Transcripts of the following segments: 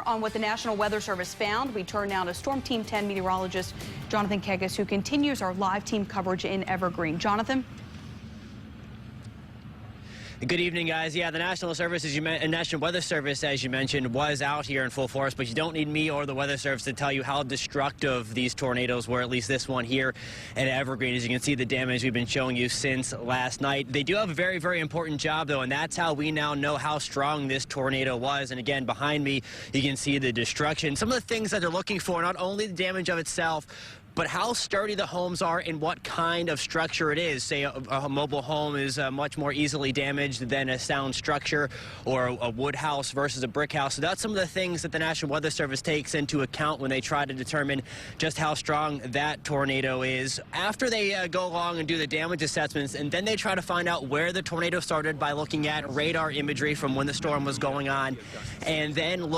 on what the National Weather Service found. We turn now to Storm Team 10 meteorologist Jonathan Kegas, who continues our live team coverage in Evergreen. Jonathan? Good evening, guys. Yeah, the National Weather Service, as you mentioned, was out here in full force, but you don't need me or the Weather Service to tell you how destructive these tornadoes were, at least this one here in Evergreen. As you can see, the damage we've been showing you since last night. They do have a very, very important job, though, and that's how we now know how strong this tornado was. And again, behind me, you can see the destruction. Some of the things that they're looking for, not only the damage of itself, but how sturdy the homes are and what kind of structure it is. Say a mobile home is much more easily damaged than a sound structure, or a wood house versus a brick house. So that's some of the things that the National Weather Service takes into account when they try to determine just how strong that tornado is. After they go along and do the damage assessments, and then they try to find out where the tornado started by looking at radar imagery from when the storm was going on, and then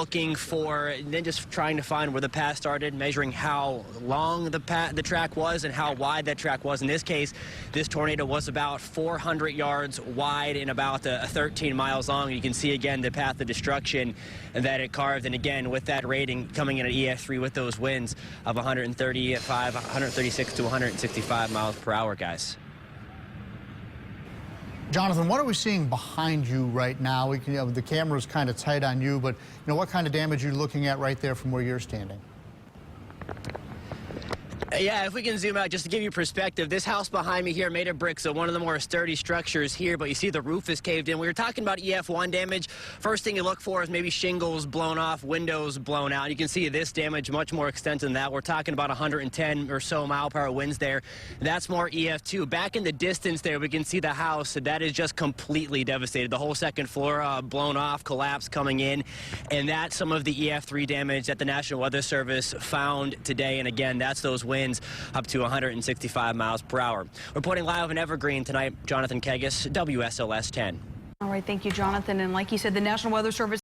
just trying to find where the path started, measuring how long the track was and how wide that track was. In this case, this tornado was about 400 yards wide and about 13 miles long. You can see again the path of destruction that it carved, and again with that rating coming in at EF3 with those winds of 136 to 165 miles per hour, guys. Jonathan, what are we seeing behind you right now? The camera's kind of tight on you, but what kind of damage are you looking at right there from where you're standing? Yeah, if we can zoom out just to give you perspective, this house behind me here made of brick, so one of the more sturdy structures here, but you see the roof is caved in. We were talking about EF1 damage. First thing you look for is maybe shingles blown off, windows blown out. You can see this damage much more extensive than that. We're talking about 110 or so mile-per-hour winds there. That's more EF2. Back in the distance there, we can see the house. That is just completely devastated. The whole second floor blown off, collapsed coming in, and that's some of the EF3 damage that the National Weather Service found today. And again, that's those winds up to 165 miles per hour. Reporting live in Evergreen tonight, Jonathan Kegas, WSLS 10. All right, thank you, Jonathan. And like you said, the National Weather Service